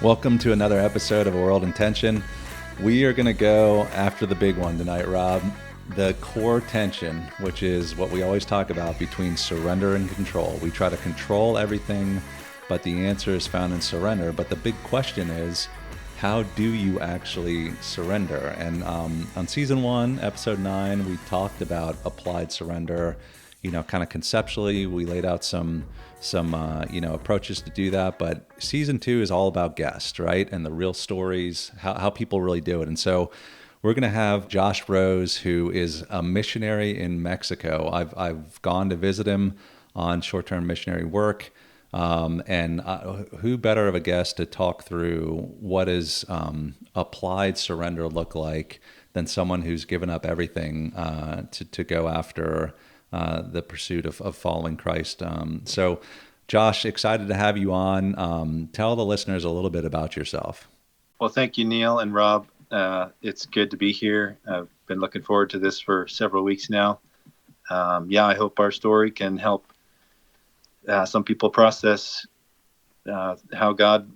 Welcome to another episode of A World in Tension. We are going to go after the big one tonight, Rob. The core tension, which is what we always talk about between surrender and control. We try to control everything, but the answer is found in surrender. But the big question is, how do you actually surrender? And on season 1, episode 9, we talked about applied surrender. Kind of conceptually, we laid out some approaches to do that. But season 2 is all about guests, right? And the real stories, how people really do it. And so we're going to have Josh Rose, who is a missionary in Mexico. I've gone to visit him on short-term missionary work. And who better of a guest to talk through what does applied surrender look like than someone who's given up everything to go after the pursuit of following Christ. So, Josh, excited to have you on. Tell the listeners a little bit about yourself. Well, thank you, Neil and Rob. It's good to be here. I've been looking forward to this for several weeks now. I hope our story can help some people process how God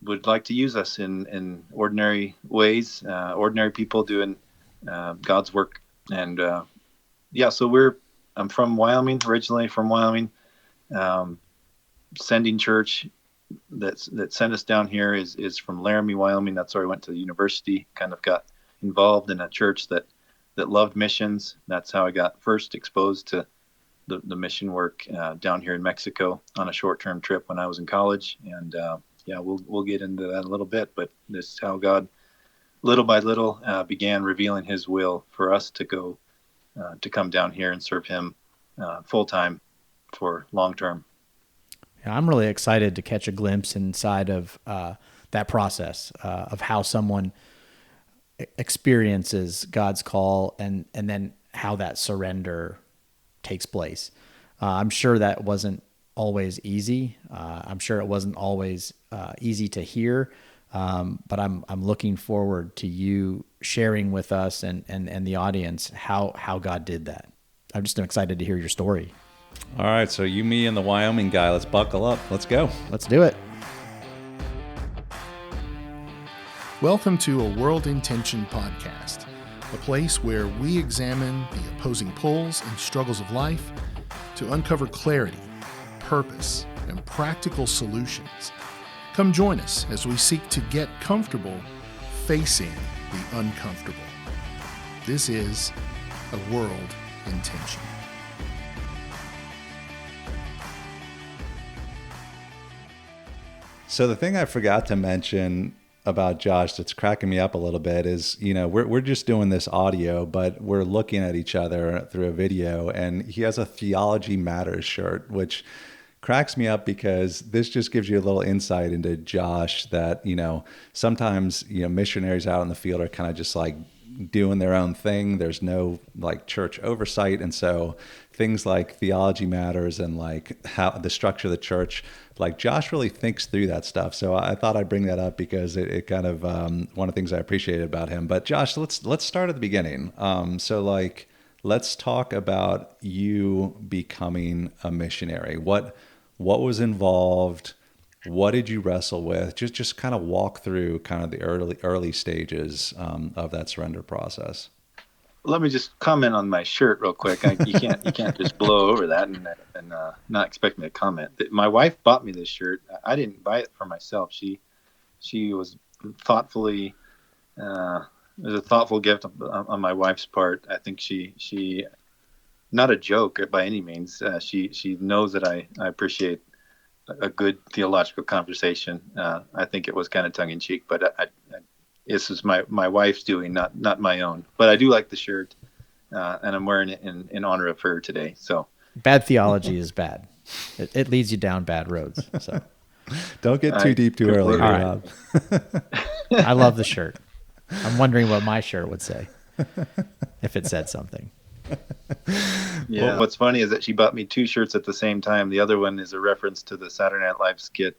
would like to use us in ordinary ways, ordinary people doing God's work. And so I'm from Wyoming, originally from Wyoming. Sending church that sent us down here is from Laramie, Wyoming. That's where I went to the university, kind of got involved in a church that loved missions. That's how I got first exposed to the mission work down here in Mexico on a short-term trip when I was in college. And we'll get into that a little bit, but this is how God, little by little, began revealing his will for us to go to come down here and serve him full-time for long-term. Yeah, I'm really excited to catch a glimpse inside of that process of how someone experiences God's call and then how that surrender takes place. I'm sure that wasn't always easy. I'm sure it wasn't always easy to hear, but I'm looking forward to you sharing with us and the audience how God did that. I'm just excited to hear your story. All right, so you, me, and the Wyoming guy, let's buckle up. Let's go. Let's do it. Welcome to A World in Tension podcast, a place where we examine the opposing pulls and struggles of life to uncover clarity, purpose, and practical solutions. Come join us as we seek to get comfortable facing the uncomfortable. This is A World in Tension. So the thing I forgot to mention about Josh that's cracking me up a little bit is, we're just doing this audio, but we're looking at each other through a video, and he has a Theology Matters shirt, which cracks me up because this just gives you a little insight into Josh that, sometimes, missionaries out in the field are kind of just like doing their own thing. There's no like church oversight. And so things like theology matters and like how the structure of the church, like Josh really thinks through that stuff. So I thought I'd bring that up because it kind of, one of the things I appreciated about him. But Josh, let's start at the beginning. Let's talk about you becoming a missionary. What was involved? What did you wrestle with? Just kind of walk through kind of the early stages of that surrender process. Let me just comment on my shirt real quick. You can't just blow over that and not expect me to comment. My wife bought me this shirt. I didn't buy it for myself. She was thoughtfully. It was a thoughtful gift on my wife's part. I think she not a joke by any means. She knows that I appreciate a good theological conversation. I think it was kind of tongue in cheek, but this is my wife's doing, not my own. But I do like the shirt, and I'm wearing it in honor of her today. So bad theology is bad. It leads you down bad roads. So don't get too deep too early. All right. I love the shirt. I'm wondering what my shirt would say if it said something. Yeah. Well, what's funny is that she bought me 2 shirts at the same time. The other one is a reference to the Saturday Night Live skit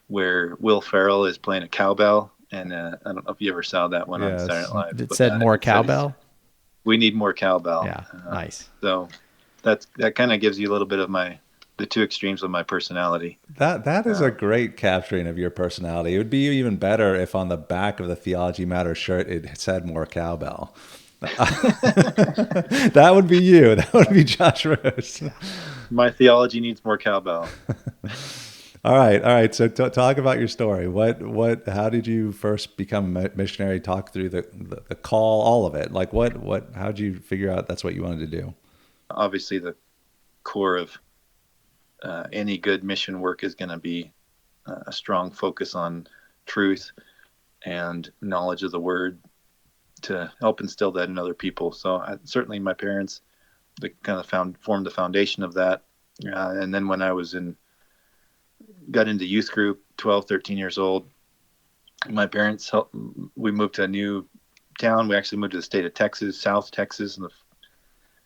where Will Ferrell is playing a cowbell. And I don't know if you ever saw that one on Saturday Night Live. It said more cowbell? We need more cowbell. Yeah, nice. So that kind of gives you a little bit of my the two extremes of my personality. That is a great capturing of your personality. It would be even better if on the back of the Theology Matters shirt it said more cowbell. That would be you. That would be Josh Rose. My theology needs more cowbell. All right. So talk about your story. How did you first become a missionary? Talk through the call, all of it. Like how did you figure out that's what you wanted to do? Obviously, the core of any good mission work is going to be a strong focus on truth and knowledge of the Word to help instill that in other people. So certainly my parents, they kind of formed the foundation of that. And then when I got into youth group, 12, 13 years old, my parents we moved to a new town. We actually moved to the state of Texas, South Texas, and as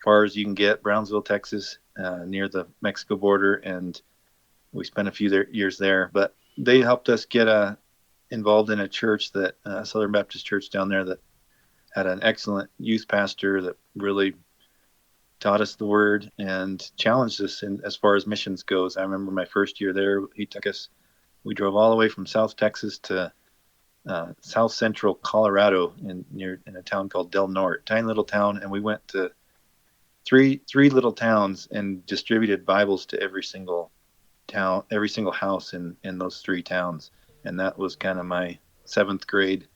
far as you can get, Brownsville, Texas, near the Mexico border. And we spent a few years there, but they helped us get involved in a church Southern Baptist church down there that had an excellent youth pastor that really taught us the Word and challenged us as far as missions goes. I remember my first year there, we drove all the way from South Texas to South Central Colorado in a town called Del Norte, tiny little town. And we went to three little towns and distributed Bibles to every single town, every single house in those three towns. And that was kind of my seventh grade.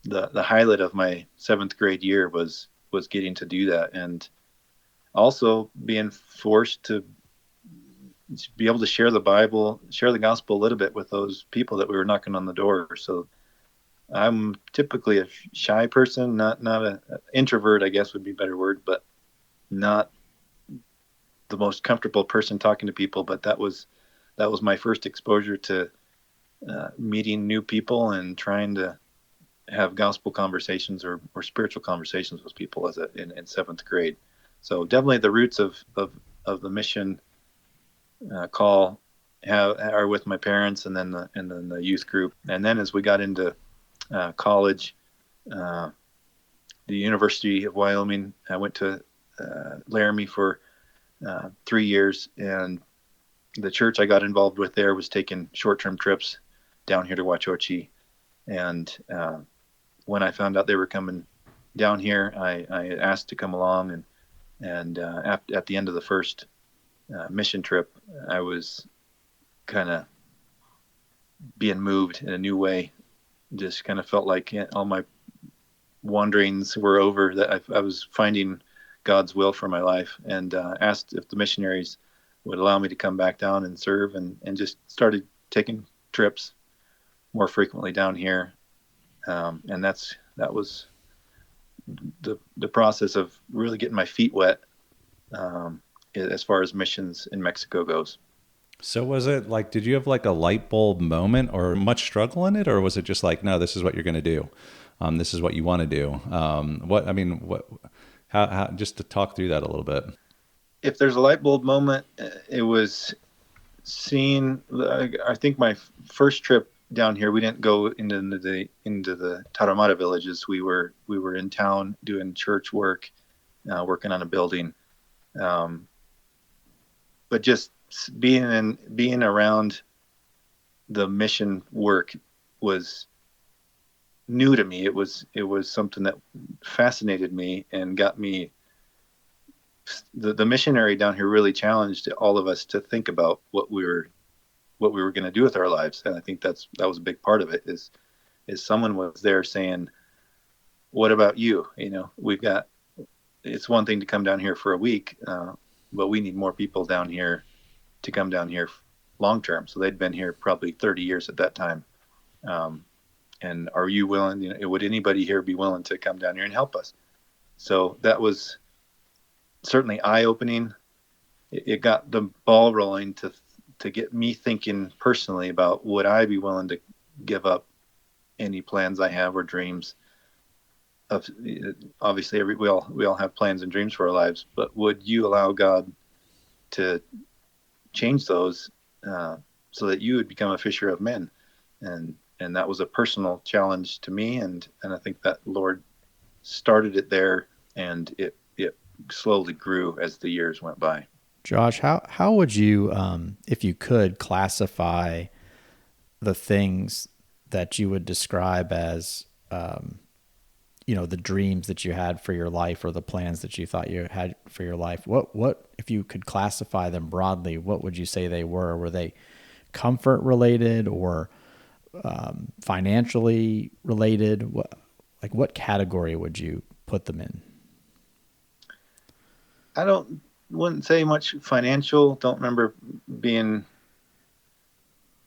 The highlight of my seventh grade year was getting to do that, and also being forced to be able to share the Bible, share the gospel a little bit with those people that we were knocking on the door. So I'm typically a shy person, not an introvert, I guess would be a better word, but not the most comfortable person talking to people. But that was my first exposure to meeting new people and trying to have gospel conversations or spiritual conversations with people in seventh grade. So definitely the roots of the mission call are with my parents, and then the youth group. And then as we got into college, the University of Wyoming, I went to Laramie for 3 years, and the church I got involved with there was taking short-term trips down here to Wachochi. And when I found out they were coming down here, I asked to come along, and at the end of the first mission trip, I was kind of being moved in a new way. Just kind of felt like all my wanderings were over, that I was finding God's will for my life, and asked if the missionaries would allow me to come back down and serve, and just started taking trips more frequently down here. And that was the process of really getting my feet wet as far as missions in Mexico goes. So was it like, did you have like a light bulb moment or much struggle in it? Or was it just like, no, this is what you're going to do. This is what you want to do. How just to talk through that a little bit. If there's a light bulb moment, it was seeing, I think my first trip down here, we didn't go into the Tarahumara villages. We were in town doing church work, working on a building. But just being around the mission work was new to me. It was something that fascinated me and got me. The missionary down here really challenged all of us to think about what we were going to do with our lives. And I think that was a big part of it, is someone was there saying, what about you? It's one thing to come down here for a week, but we need more people down here to come down here long term. So they'd been here probably 30 years at that time. And are you willing, would anybody here be willing to come down here and help us? So that was certainly eye-opening. It got the ball rolling to get me thinking personally about, would I be willing to give up any plans I have or dreams of? Obviously we all have plans and dreams for our lives, but would you allow God to change those so that you would become a fisher of men? And that was a personal challenge to me, and I think that Lord started it there, and it slowly grew as the years went by. Josh, how would you, if you could, classify the things that you would describe as, the dreams that you had for your life or the plans that you thought you had for your life? What, if you could classify them broadly, what would you say they were? Were they comfort related or financially related? What category would you put them in? Wouldn't say much financial. Don't remember being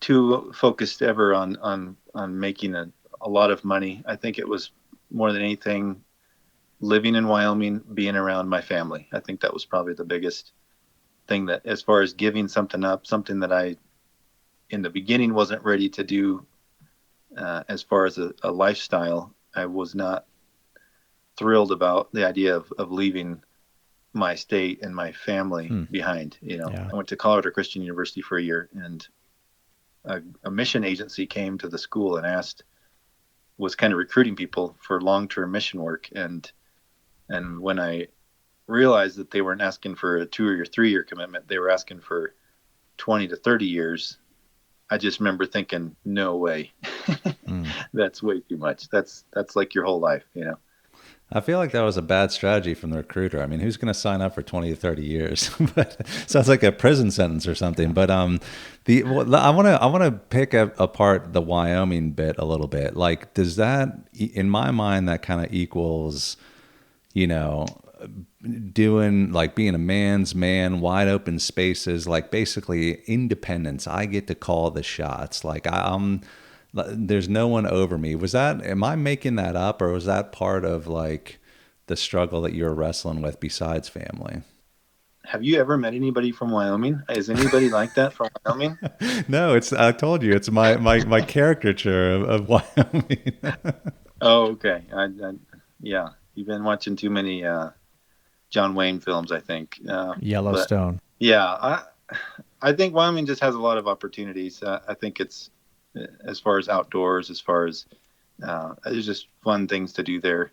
too focused ever on making a lot of money. I think it was more than anything living in Wyoming, being around my family. I think that was probably the biggest thing, that as far as giving something up, something that I in the beginning wasn't ready to do as far as a lifestyle. I was not thrilled about the idea of leaving my state and my family behind. Yeah. I went to Colorado Christian University for a year, and a mission agency came to the school and was kind of recruiting people for long-term mission work. And when I realized that they weren't asking for a 2 or 3 year commitment, they were asking for 20 to 30 years. I just remember thinking, no way, that's way too much. That's like your whole life, I feel like that was a bad strategy from the recruiter. I mean, who's going to sign up for 20 to 30 years? But sounds like a prison sentence or something. But I want to pick apart the Wyoming bit a little bit. Like, does that, in my mind, that kind of equals, doing, like, being a man's man, wide open spaces, like basically independence. I get to call the shots. Like there's no one over me. Am I making that up, or was that part of like the struggle that you're wrestling with besides family? Have you ever met anybody from Wyoming? Is anybody like that from Wyoming? No, I told you, it's my caricature of Wyoming. Oh, okay. Yeah, you've been watching too many John Wayne films, I think. Yellowstone. Yeah, I think Wyoming just has a lot of opportunities. I think it's, as far as outdoors, as far as there's just fun things to do there.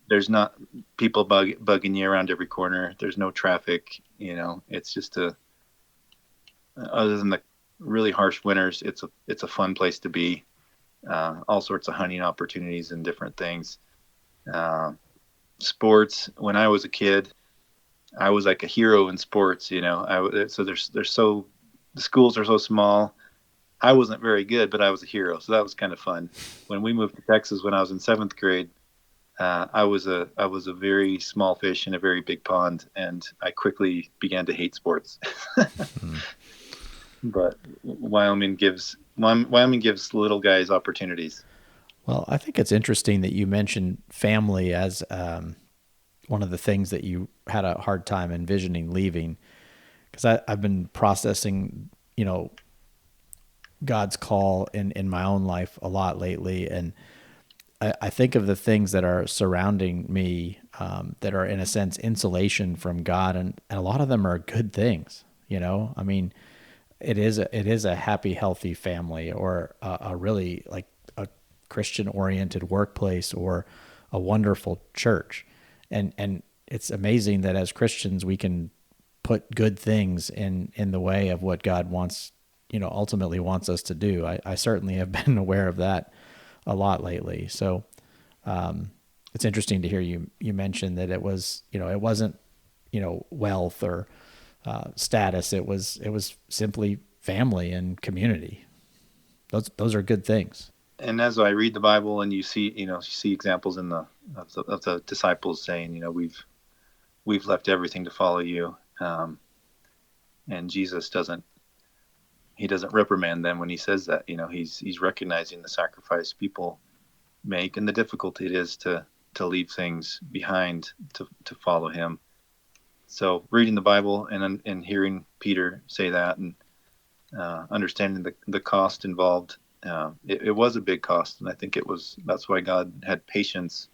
There's not people bugging you around every corner. There's no traffic. It's just other than the really harsh winters, it's a fun place to be. All sorts of hunting opportunities and different things. Sports. When I was a kid, I was like a hero in sports. So the schools are so small. I wasn't very good, but I was a hero, so that was kind of fun. When we moved to Texas, when I was in 7th grade, I was a very small fish in a very big pond, and I quickly began to hate sports. But Wyoming gives little guys opportunities. Well, I think it's interesting that you mentioned family as one of the things that you had a hard time envisioning leaving, because I've been processing, God's call in my own life a lot lately. And I think of the things that are surrounding me that are, in a sense, insulation from God. And a lot of them are good things, I mean, it is a happy, healthy family, or a really like a Christian oriented workplace, or a wonderful church. And it's amazing that as Christians, we can put good things in the way of what God wants, ultimately wants us to do. I certainly have been aware of that a lot lately. So it's interesting to hear you mention that it was, it wasn't, wealth or status. It was simply family and community. Those are good things. And as I read the Bible, and you see examples of the disciples saying, we've left everything to follow you. And Jesus doesn't reprimand them when he says that. He's recognizing the sacrifice people make and the difficulty it is to leave things behind to follow him. So reading the Bible and hearing Peter say that, and understanding the cost involved, it was a big cost. And I think that's why God had patience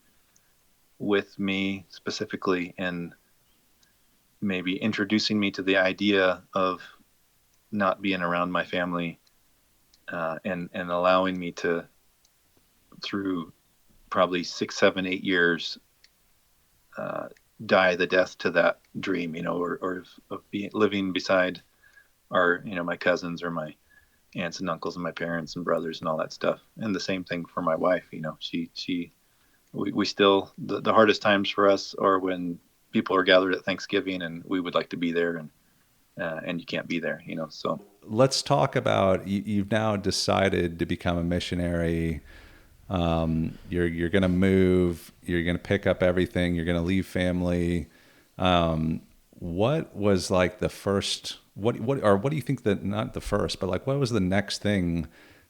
with me specifically, in maybe introducing me to the idea of not being around my family, and allowing me to, through probably 6, 7, 8 years, die the death to that dream, or of being living beside our, my cousins or my aunts and uncles and my parents and brothers and all that stuff. And the same thing for my wife. We still, the hardest times for us are when people are gathered at Thanksgiving and we would like to be there, and you can't be there, so. Let's talk about you've now decided to become a missionary. You're going to move. You're going to pick up everything. You're going to leave family. What was like the first? What do you think that, not the first, but like what was the next thing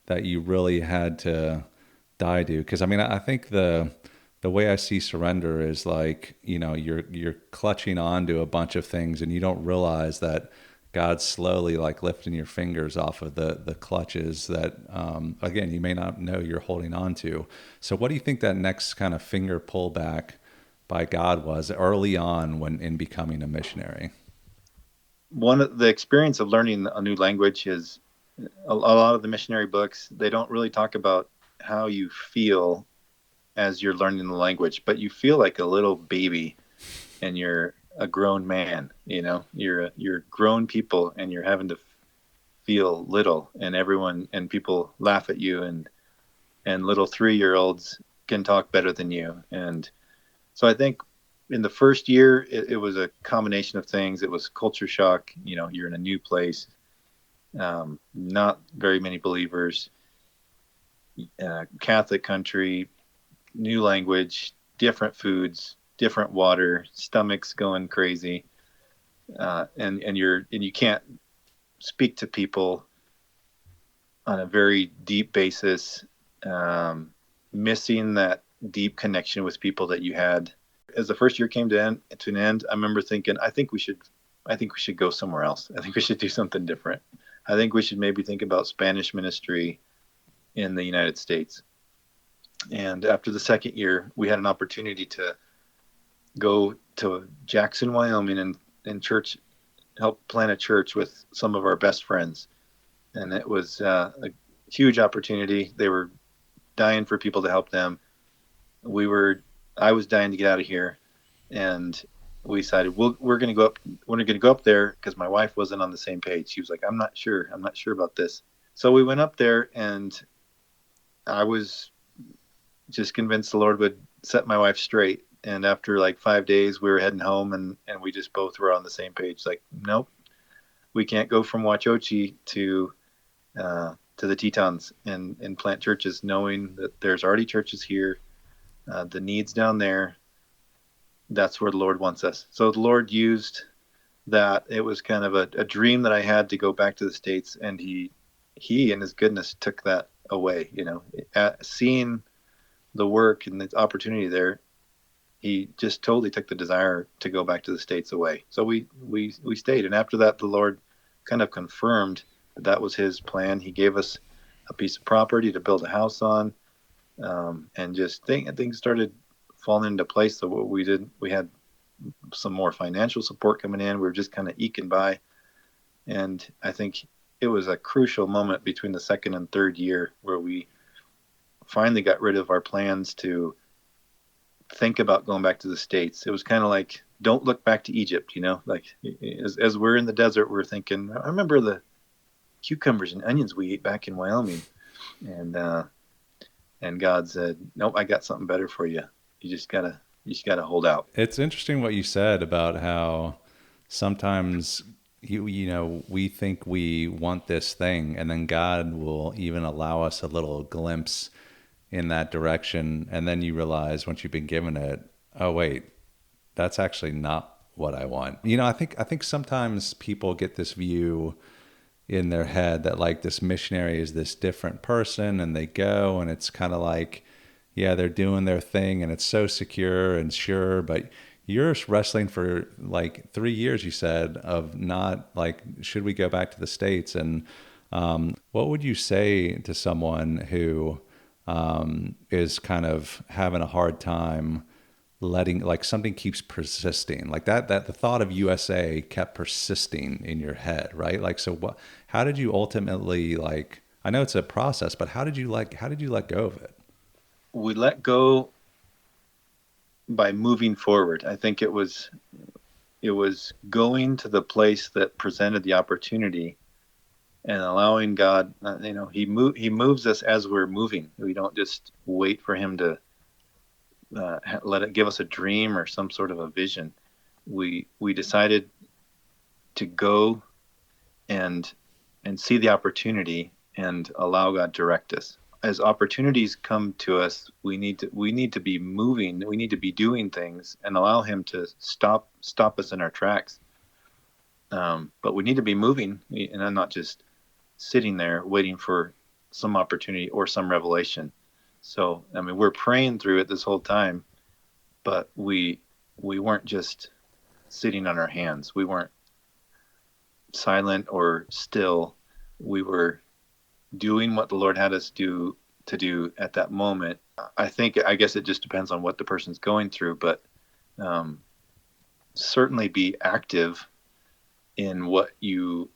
that you really had to die to? Because I mean, I think the way I see surrender is like, you're clutching on to a bunch of things and you don't realize that God's slowly like lifting your fingers off of the clutches that, again, you may not know you're holding on to. So what do you think that next kind of finger pullback by God was early on when in becoming a missionary? One of the experience of learning a new language is a lot of the missionary books, they don't really talk about how you feel as you're learning the language, but you feel like a little baby and you're a grown man, you're grown people and you're having to feel little, and everyone and people laugh at you, and little 3-year-olds can talk better than you. And so I think in the first year, it was a combination of things. It was culture shock. You're in a new place, not very many believers, Catholic country, new language, different foods, different water, stomachs going crazy, and you can't speak to people on a very deep basis, missing that deep connection with people that you had. As the first year came to an end, I remember thinking, I think we should go somewhere else. I think we should do something different. I think we should maybe think about Spanish ministry in the United States. And after the second year, we had an opportunity to go to Jackson, Wyoming, and help plant a church with some of our best friends. And it was a huge opportunity. They were dying for people to help them. I was dying to get out of here, and we decided we're going to go up. We're going to go up there because my wife wasn't on the same page. She was like, I'm not sure about this. So we went up there, and I was just convinced the Lord would set my wife straight. And after like 5 days, we were heading home, and we just both were on the same page. Like, nope, we can't go from Wachochi to the Tetons and plant churches, knowing that there's already churches here. The needs down there, that's where the Lord wants us. So the Lord used that. It was kind of a dream that I had to go back to the States, and he in his goodness took that away. Seeing the work and the opportunity there, he just totally took the desire to go back to the States away. So we stayed. And after that, the Lord kind of confirmed that was his plan. He gave us a piece of property to build a house on. And just things started falling into place. So what we did, we had some more financial support coming in. We were just kind of eking by. And I think it was a crucial moment between the second and third year where we finally got rid of our plans to think about going back to the States. It was kind of like, don't look back to Egypt, like as we're in the desert, we're thinking, I remember the cucumbers and onions we ate back in Wyoming. And God said, nope, I got something better for you. You just gotta hold out. It's interesting what you said about how sometimes we think we want this thing, and then God will even allow us a little glimpse in that direction, and then you realize once you've been given it, oh wait, that's actually not what I want. I think sometimes people get this view in their head that like this missionary is this different person, and they go and it's kind of like, yeah, they're doing their thing and it's so secure and sure, but you're wrestling for like 3 years, you said, of not like, should we go back to the States? And what would you say to someone who is kind of having a hard time letting, like, something keeps persisting, like that the thought of USA kept persisting in your head, right? Like, so how did you ultimately, like, I know it's a process, but how did you let go of it? We let go by moving forward. I think it was it was going to the place that presented the opportunity and allowing God, he moves us as we're moving. We don't just wait for him to let it give us a dream or some sort of a vision. We decided to go and see the opportunity and allow God to direct us. As opportunities come to us, we need to be moving. We need to be doing things and allow him to stop us in our tracks. But we need to be moving, and I'm not just sitting there waiting for some opportunity or some revelation. So, I mean, we're praying through it this whole time, but we weren't just sitting on our hands. We weren't silent or still. We were doing what the Lord had us to do at that moment. I guess it just depends on what the person's going through, but certainly be active in what you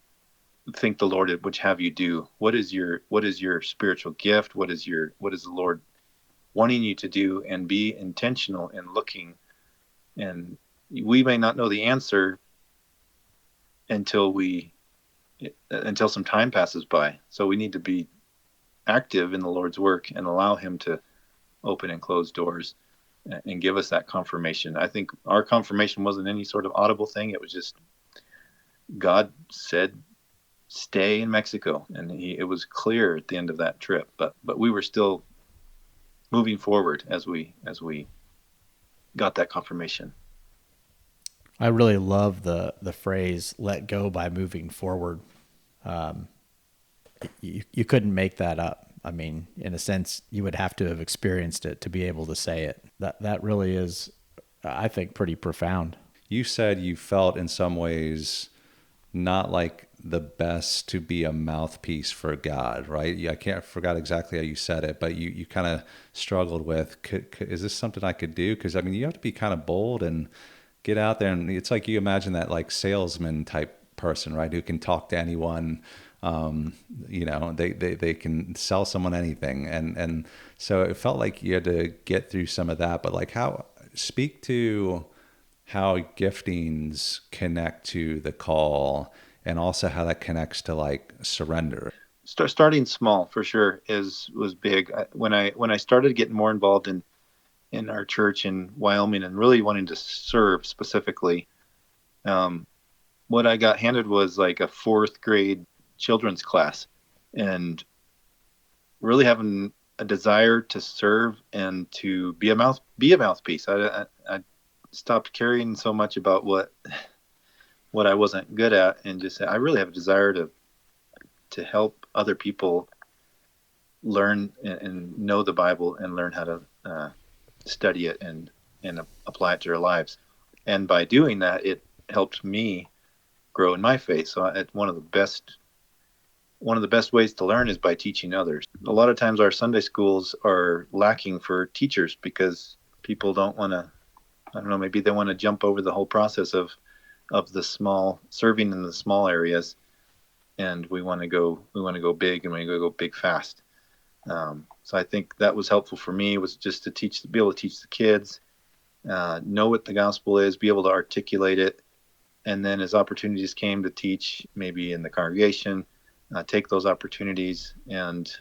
think the Lord would have you do. What is your spiritual gift? What is the Lord wanting you to do? And be intentional in looking. And we may not know the answer until some time passes by. So we need to be active in the Lord's work and allow him to open and close doors and give us that confirmation. I think our confirmation wasn't any sort of audible thing. It was just God said, stay in Mexico. And it was clear at the end of that trip, but we were still moving forward as we got that confirmation. I really love the phrase "let go by moving forward." You couldn't make that up. I mean, in a sense, you would have to have experienced it to be able to say it. That really is, I think, pretty profound. You said you felt in some ways not like the best to be a mouthpiece for God, right? Forgot exactly how you said it, but you kind of struggled with, is this something I could do? Because I mean, you have to be kind of bold and get out there, and it's like you imagine that like salesman type person, right, who can talk to anyone. They can sell someone anything, and so it felt like you had to get through some of that. But like, speak to how giftings connect to the call, and also how that connects to like surrender. Starting small for sure was big. When I started getting more involved in our church in Wyoming and really wanting to serve specifically, what I got handed was like a 4th grade children's class, and really having a desire to serve and to be a mouthpiece. I stopped caring so much about what I wasn't good at, and just I really have a desire to help other people learn and know the Bible and learn how to study it and apply it to their lives. And by doing that, it helped me grow in my faith. So one of the best ways to learn is by teaching others. A lot of times our Sunday schools are lacking for teachers because people don't want to, I don't know, maybe they want to jump over the whole process of the small, serving in the small areas, and we want to go big, and we go big fast. So I think that was helpful for me, was just to be able to teach the kids, know what the gospel is, be able to articulate it. And then as opportunities came to teach, maybe in the congregation, take those opportunities and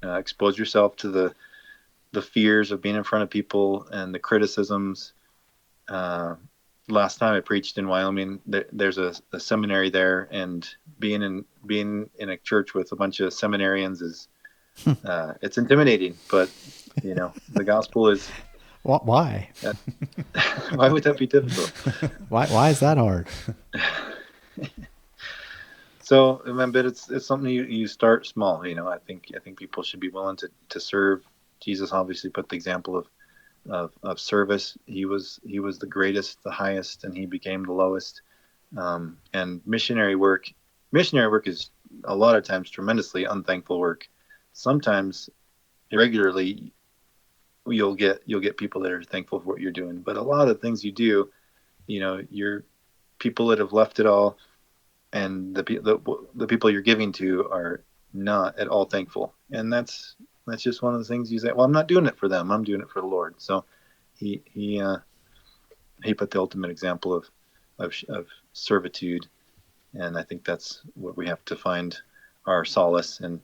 expose yourself to the fears of being in front of people and the criticisms. Last time I preached in Wyoming, there's a seminary there, and being in a church with a bunch of seminarians is it's intimidating. But the gospel is. Why? Why would that be difficult? Why is that hard? So, but it's something you start small. I think people should be willing to serve. Jesus obviously put the example of service. He was the greatest, the highest, and he became the lowest. And missionary work is a lot of times tremendously unthankful work. Sometimes irregularly you'll get people that are thankful for what you're doing, but a lot of things you do, you're people that have left it all, and the people you're giving to are not at all thankful. And that's just one of the things you say, well, I'm not doing it for them, I'm doing it for the Lord. So he put the ultimate example of servitude. And I think that's what we have to find our solace and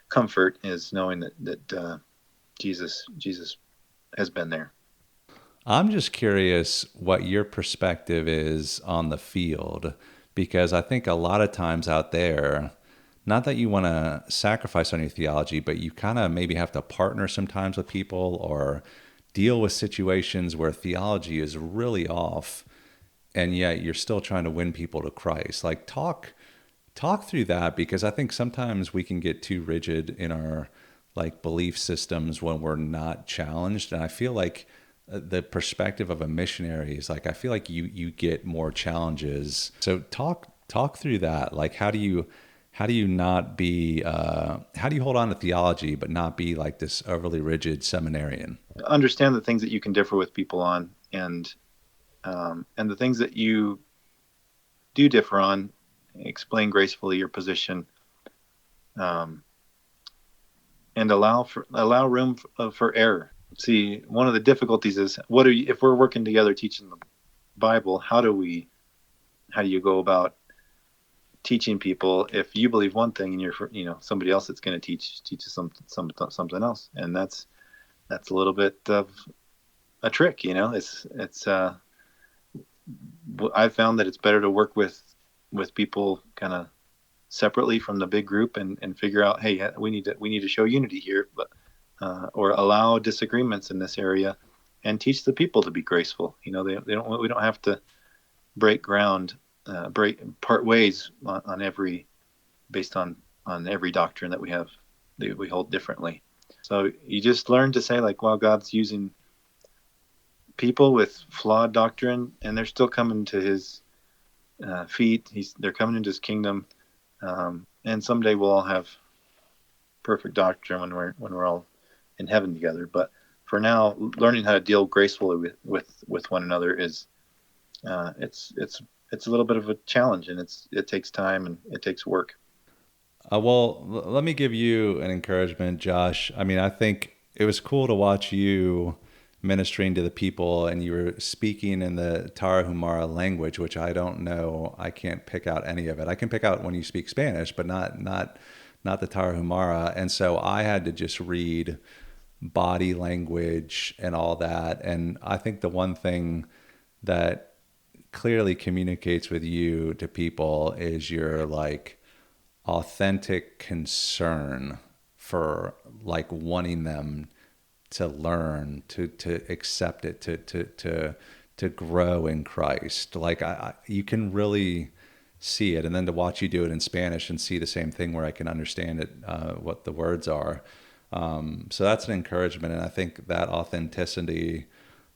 comfort, is knowing that Jesus has been there. I'm just curious what your perspective is on the field, because I think a lot of times out there, not that you want to sacrifice on your theology, but you kind of maybe have to partner sometimes with people or deal with situations where theology is really off, and yet you're still trying to win people to Christ. Like talk through that, because I think sometimes we can get too rigid in our like belief systems when we're not challenged. And I feel like the perspective of a missionary is like, I feel like you get more challenges. So talk through that. Like how do you not be how do you hold on to theology but not be like this overly rigid seminarian? Understand the things that you can differ with people on, and the things that you do differ on, explain gracefully your position, and allow room for error. See, one of the difficulties is if we're working together teaching the Bible, how do you go about teaching people if you believe one thing and you're somebody else that's going to teaches something else, and that's a little bit of a trick. It's I've found that it's better to work with people kind of separately from the big group and figure out, hey, we need to show unity here, but or allow disagreements in this area and teach the people to be graceful. We don't have to break ground, part ways based on every doctrine that we hold differently. So you just learn to say, like, well, God's using people with flawed doctrine, and they're still coming to his feet. They're coming into his kingdom, and someday we'll all have perfect doctrine when we're all in heaven together. But for now, learning how to deal gracefully with one another is it's a little bit of a challenge, and it takes time and it takes work. Let me give you an encouragement, Josh. I mean, I think it was cool to watch you ministering to the people, and you were speaking in the Tarahumara language, which I don't know. I can't pick out any of it. I can pick out when you speak Spanish, but not the Tarahumara. And so I had to just read body language and all that. And I think the one thing that clearly communicates with you to people is your like authentic concern for like wanting them to learn, to accept it, to grow in Christ. Like you can really see it, and then to watch you do it in Spanish and see the same thing where I can understand it, what the words are. So that's an encouragement, and I think that authenticity,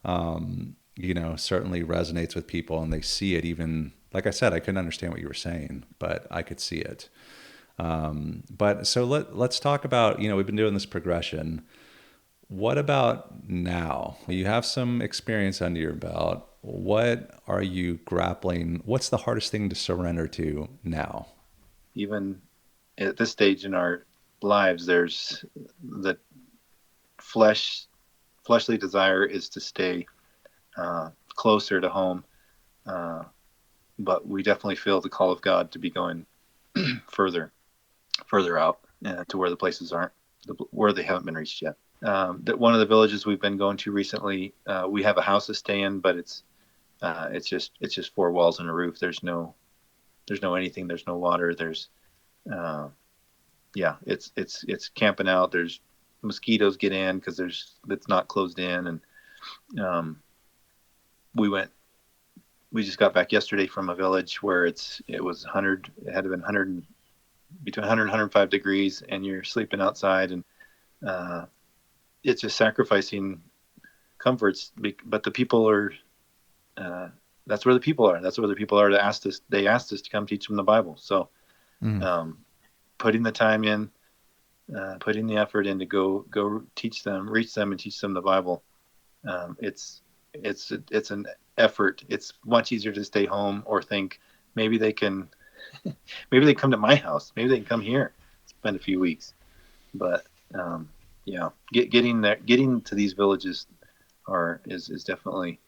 certainly resonates with people, and they see it. Even like I said, I couldn't understand what you were saying, but I could see it. But so let's talk about, we've been doing this progression. What about now? You have some experience under your belt. What are you grappling? What's the hardest thing to surrender to now? Even at this stage in our lives, there's the fleshly desire is to stay closer to home. But we definitely feel the call of God to be going further out to where the places where they haven't been reached yet. That one of the villages we've been going to recently, we have a house to stay in, but it's just four walls and a roof. There's no anything. There's no water. There's it's camping out. There's mosquitoes get in because it's not closed in, and we just got back yesterday from a village where it was 100. It had to been 100, between 100 and 105 degrees, and you're sleeping outside, and it's just sacrificing comforts. But the people are, that's where the people are. That's where the people are. They asked us to come teach them the Bible. So, putting the time in, putting the effort in to go teach them, reach them, and teach them the Bible. It's an effort. It's much easier to stay home or think maybe they come to my house. Maybe they can come here, spend a few weeks. But getting to these villages is definitely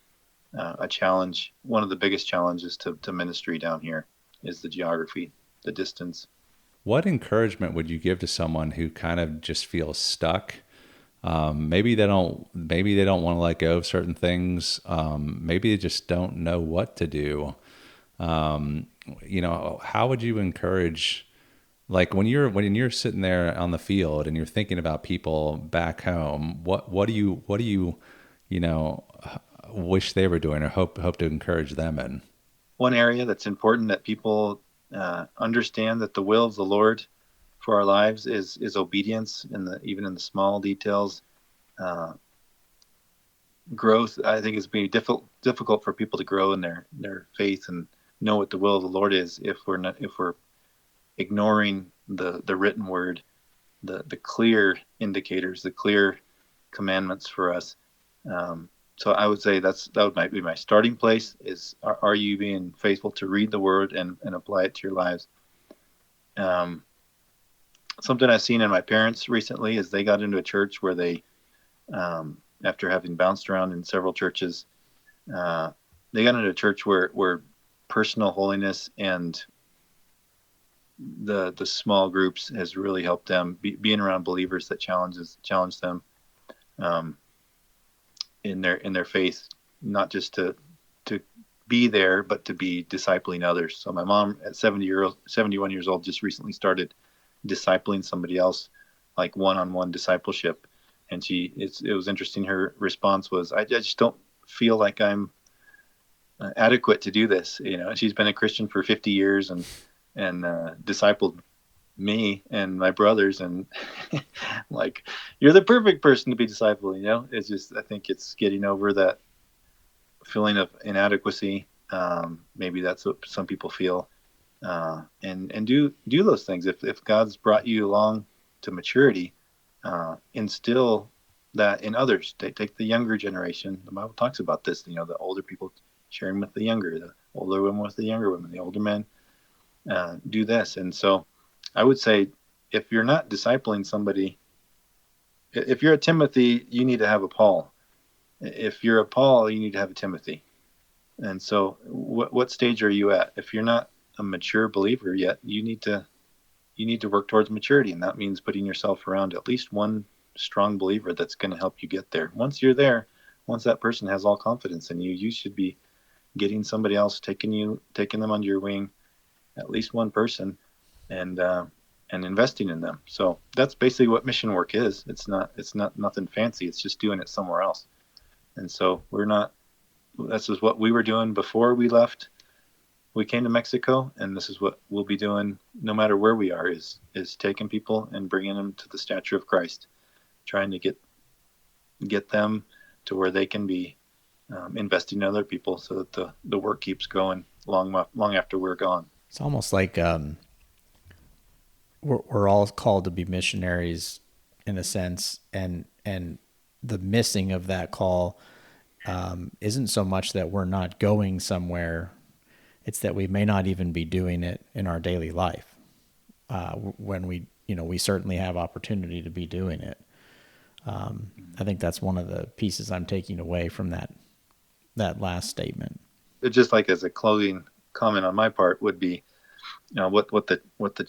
a challenge. One of the biggest challenges to ministry down here is the geography, the distance. What encouragement would you give to someone who kind of just feels stuck? Maybe they don't want to let go of certain things. Maybe they just don't know what to do. How would you encourage, like when you're sitting there on the field and you're thinking about people back home, what do you wish they were doing or hope to encourage them in? One area that's important that people understand that the will of the Lord for our lives is obedience even in the small details. Growth, I think, is being difficult for people to grow in their faith and know what the will of the Lord is if we're ignoring the written word, the clear indicators, the clear commandments for us. So I would say might be my starting place is, are you being faithful to read the word and apply it to your lives? Something I've seen in my parents recently is they got into a church where they, after having bounced around in several churches, they got into a church where personal holiness and the small groups has really helped them being around believers that challenge them in their faith, not just to be there, but to be discipling others. So my mom at 71 years old just recently started discipling somebody else, like one-on-one discipleship. And it was interesting. Her response was, I just don't feel like I'm adequate to do this. She's been a Christian for 50 years and discipled me and my brothers, and like, you're the perfect person to be discipling. It's just, I think it's getting over that feeling of inadequacy. Maybe that's what some people feel, and do those things. If God's brought you along to maturity, instill that in others. Take the younger generation. The Bible talks about this. The older people sharing with the younger, the older women with the younger women, the older men do this. And so I would say, if you're not discipling somebody, if you're a Timothy, you need to have a Paul. If you're a Paul, you need to have a Timothy. And so what stage are you at? If you're not a mature believer yet, you need to work towards maturity. And that means putting yourself around at least one strong believer that's going to help you get there. Once you're there, once that person has all confidence in you, you should be getting somebody else, taking them under your wing, at least one person, and investing in them. So that's basically what mission work is. It's not nothing fancy. It's just doing it somewhere else. And so this is what we were doing before we came to Mexico. And this is what we'll be doing no matter where we are, is taking people and bringing them to the stature of Christ, trying to get them to where they can be investing in other people, so that the work keeps going long after we're gone. It's almost like we're all called to be missionaries in a sense, and the missing of that call isn't so much that we're not going somewhere; it's that we may not even be doing it in our daily life when we certainly have opportunity to be doing it. I think that's one of the pieces I'm taking away from that last statement. It's just like, as a closing comment on my part, would be, what the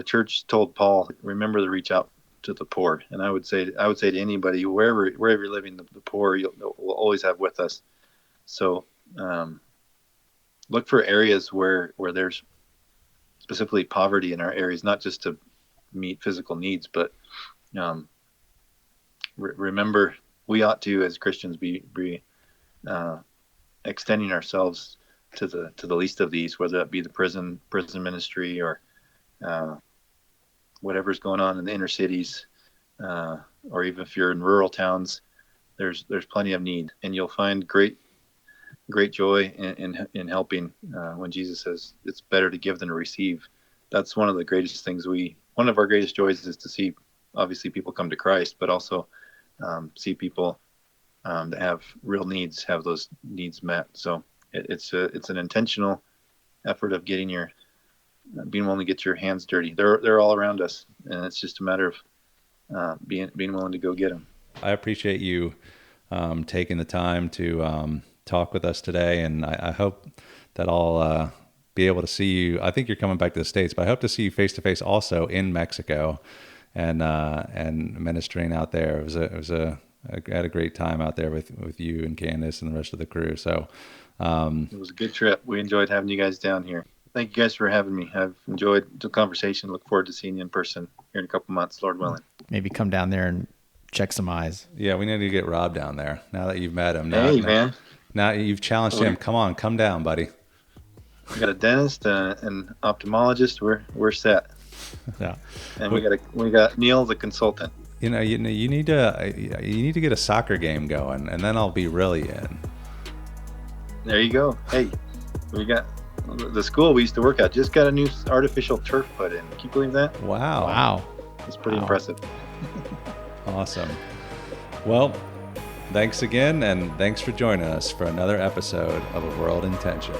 church told Paul: remember to reach out to the poor. And I would say to anybody, wherever you're living, the poor we'll always have with us. So look for areas where there's specifically poverty in our areas, not just to meet physical needs, but remember, we ought to, as Christians, be extending ourselves to the least of these, whether that be the prison ministry or whatever's going on in the inner cities, or even if you're in rural towns, there's plenty of need, and you'll find great joy in helping. When Jesus says it's better to give than to receive, that's one of the greatest things. One of our greatest joys is to see, obviously, people come to Christ, but also see people that have real needs, have those needs met. So it's an intentional effort of being willing to get your hands dirty. They're all around us, and it's just a matter of being willing to go get them. I appreciate you taking the time to talk with us today, and I hope that I'll be able to see you. I think you're coming back to the States, but I hope to see you face to face also in Mexico, and ministering out there. I had a great time out there with you and Candace and the rest of the crew. So it was a good trip. We enjoyed having you guys down here. Thank you guys for having me. I've enjoyed the conversation. Look forward to seeing you in person here in a couple months, Lord willing. Maybe come down there and check some eyes. Yeah, we need to get Rob down there now that you've met him. Man. Now you've challenged him. Come down, buddy. We got a dentist and an ophthalmologist. We're set. Yeah. And we got Neil, the consultant. You need to get a soccer game going, and then I'll be really in. There you go. Hey, we got the school we used to work at just got a new artificial turf put in. Can you believe that? Wow. It's pretty impressive. Awesome. Well, thanks again, and thanks for joining us for another episode of A World in Tension.